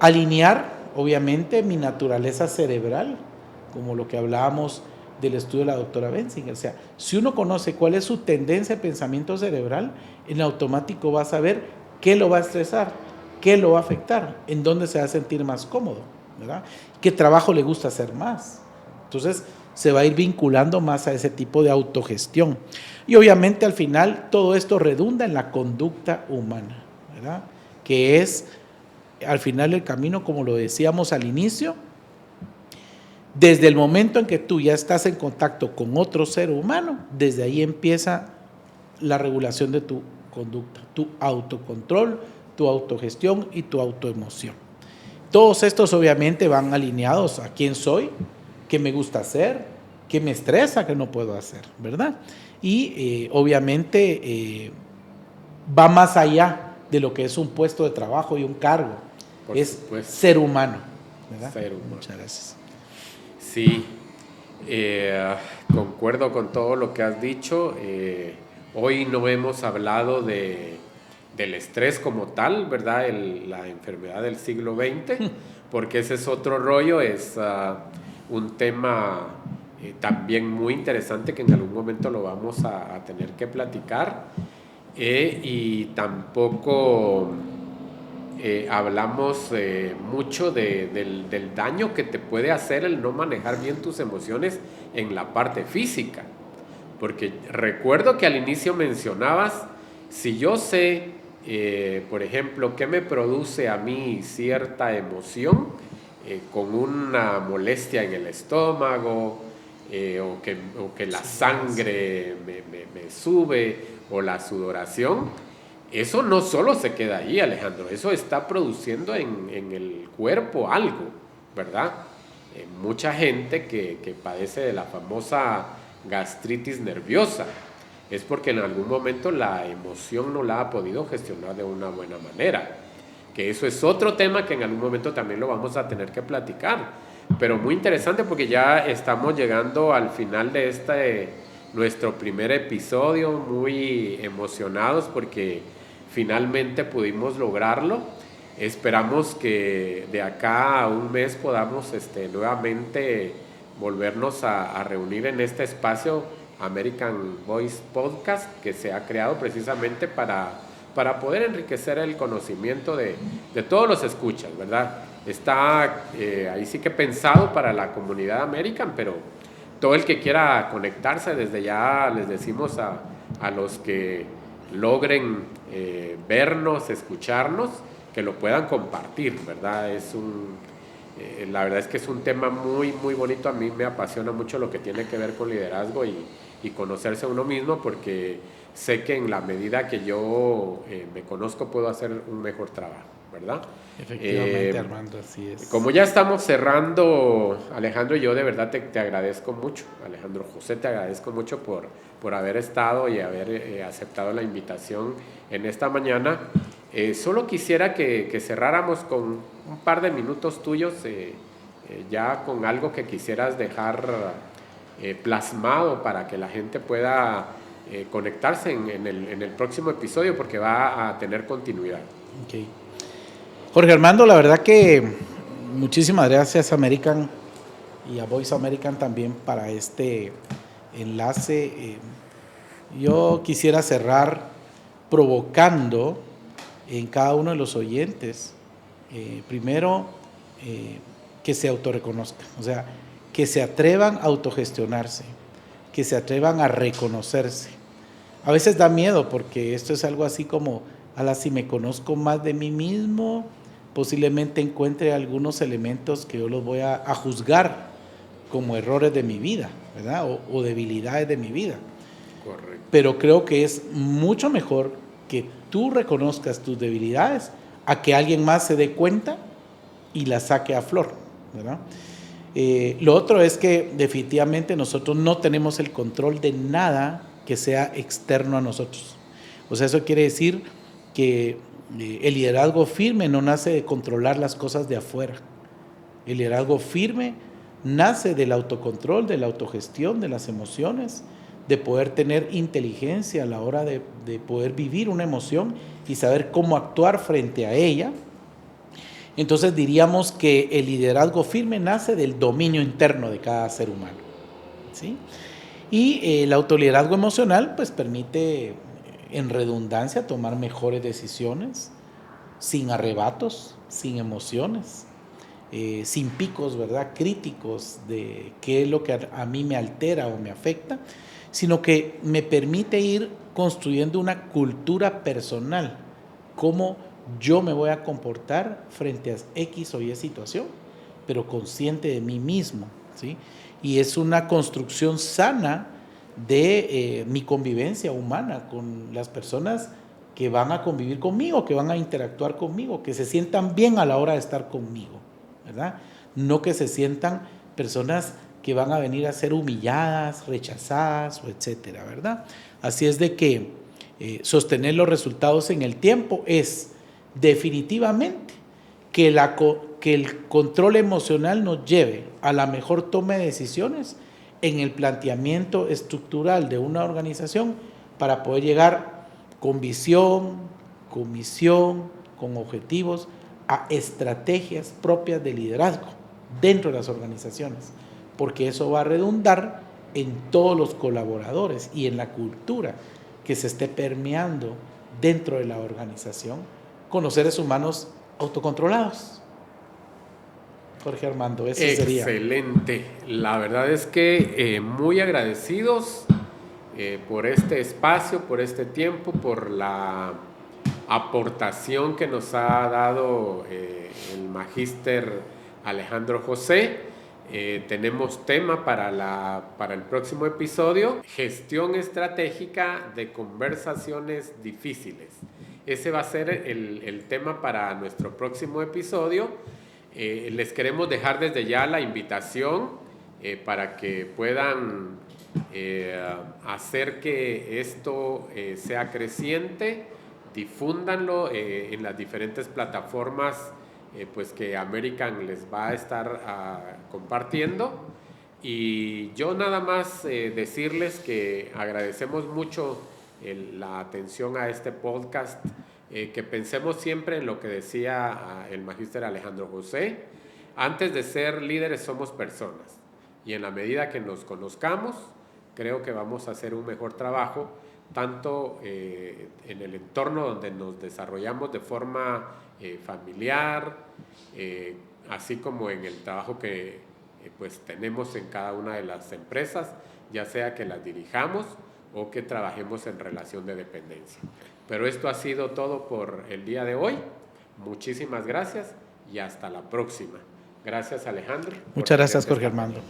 Alinear, obviamente, mi naturaleza cerebral, como lo que hablábamos del estudio de la doctora Benzinger. O sea, si uno conoce cuál es su tendencia de pensamiento cerebral, en automático va a saber qué lo va a estresar, qué lo va a afectar, en dónde se va a sentir más cómodo, ¿verdad? ¿Qué trabajo le gusta hacer más? Entonces, se va a ir vinculando más a ese tipo de autogestión. Y obviamente al final todo esto redunda en la conducta humana, ¿verdad? Que es al final del camino, como lo decíamos al inicio, desde el momento en que tú ya estás en contacto con otro ser humano, desde ahí empieza la regulación de tu conducta, tu autocontrol, tu autogestión y tu autoemoción. Todos estos obviamente van alineados a quién soy, qué me gusta hacer, qué me estresa, qué no puedo hacer, ¿verdad? Y obviamente va más allá de lo que es un puesto de trabajo y un cargo. Es ser humano, ¿verdad? Ser humano. Muchas gracias. Sí, concuerdo con todo lo que has dicho. Hoy no hemos hablado del estrés como tal, ¿verdad? La enfermedad del siglo XX, porque ese es otro rollo, es un tema también muy interesante que en algún momento lo vamos a tener que platicar. Y tampoco hablamos mucho del daño que te puede hacer el no manejar bien tus emociones en la parte física. Porque recuerdo que al inicio mencionabas, si yo sé, por ejemplo, qué me produce a mí cierta emoción, con una molestia en el estómago, o que la sangre me sube, o la sudoración, eso no solo se queda ahí, Alejandro, eso está produciendo en el cuerpo algo, ¿verdad? Mucha gente que padece de la famosa gastritis nerviosa es porque en algún momento la emoción no la ha podido gestionar de una buena manera, que eso es otro tema que en algún momento también lo vamos a tener que platicar, pero muy interesante porque ya estamos llegando al final de nuestro primer episodio, muy emocionados porque finalmente pudimos lograrlo. Esperamos que de acá a un mes podamos nuevamente volvernos a reunir en este espacio American Voice Podcast, que se ha creado precisamente para poder enriquecer el conocimiento de todos los escuchas, ¿verdad? Está ahí sí que pensado para la comunidad American, pero todo el que quiera conectarse, desde ya les decimos a los que logren vernos, escucharnos, que lo puedan compartir, ¿verdad? La verdad es que es un tema muy, muy bonito. A mí me apasiona mucho lo que tiene que ver con liderazgo y conocerse a uno mismo, porque sé que en la medida que yo me conozco puedo hacer un mejor trabajo, ¿verdad? Efectivamente, Armando, así es. Como ya estamos cerrando, Alejandro, yo de verdad te agradezco mucho, Alejandro José, te agradezco mucho por haber estado y haber aceptado la invitación en esta mañana. Solo quisiera que cerráramos con un par de minutos tuyos, ya con algo que quisieras dejar plasmado para que la gente pueda conectarse en el próximo episodio, porque va a tener continuidad. Okay. Jorge Armando, la verdad que muchísimas gracias American y a Voice American también para este enlace. Yo quisiera cerrar provocando en cada uno de los oyentes, primero, que se autorreconozcan, o sea, que se atrevan a autogestionarse, que se atrevan a reconocerse, A veces da miedo porque esto es algo así como, si me conozco más de mí mismo, posiblemente encuentre algunos elementos que yo los voy a juzgar como errores de mi vida, ¿verdad? O debilidades de mi vida. Correcto. Pero creo que es mucho mejor que tú reconozcas tus debilidades a que alguien más se dé cuenta y las saque a flor, ¿verdad? Lo otro es que definitivamente nosotros no tenemos el control de nada que sea externo a nosotros. O sea, eso quiere decir que el liderazgo firme no nace de controlar las cosas de afuera. El liderazgo firme nace del autocontrol, de la autogestión, de las emociones, de poder tener inteligencia a la hora de poder vivir una emoción y saber cómo actuar frente a ella. Entonces diríamos que el liderazgo firme nace del dominio interno de cada ser humano, ¿sí? Y el autoliderazgo emocional pues permite, en redundancia, tomar mejores decisiones, sin arrebatos, sin emociones, sin picos, ¿verdad?, críticos de qué es lo que a mí me altera o me afecta, sino que me permite ir construyendo una cultura personal, cómo yo me voy a comportar frente a X o Y situación, pero consciente de mí mismo, ¿sí? Y es una construcción sana de mi convivencia humana con las personas que van a convivir conmigo, que van a interactuar conmigo, que se sientan bien a la hora de estar conmigo, ¿verdad? No que se sientan personas que van a venir a ser humilladas, rechazadas, o etcétera, ¿verdad? Así es de que sostener los resultados en el tiempo es definitivamente que el control emocional nos lleve a la mejor toma de decisiones en el planteamiento estructural de una organización para poder llegar con visión, con misión, con objetivos, a estrategias propias de liderazgo dentro de las organizaciones, porque eso va a redundar en todos los colaboradores y en la cultura que se esté permeando dentro de la organización con los seres humanos autocontrolados. Jorge Armando, eso sería. Excelente. La verdad es que muy agradecidos por este espacio, por este tiempo, por la aportación que nos ha dado el magíster Alejandro José. Tenemos tema para el próximo episodio: gestión estratégica de conversaciones difíciles. Ese va a ser el tema para nuestro próximo episodio. Les queremos dejar desde ya la invitación para que puedan hacer que esto sea creciente, difúndanlo en las diferentes plataformas pues que American les va a estar compartiendo. Y yo nada más decirles que agradecemos mucho la atención a este podcast, que pensemos siempre en lo que decía el magíster Alejandro José: antes de ser líderes somos personas, y en la medida que nos conozcamos, creo que vamos a hacer un mejor trabajo, tanto en el entorno donde nos desarrollamos de forma familiar, así como en el trabajo que pues tenemos en cada una de las empresas, ya sea que las dirijamos o que trabajemos en relación de dependencia. Pero esto ha sido todo por el día de hoy. Muchísimas gracias y hasta la próxima. Gracias, Alejandro. Muchas gracias, Jorge Armando.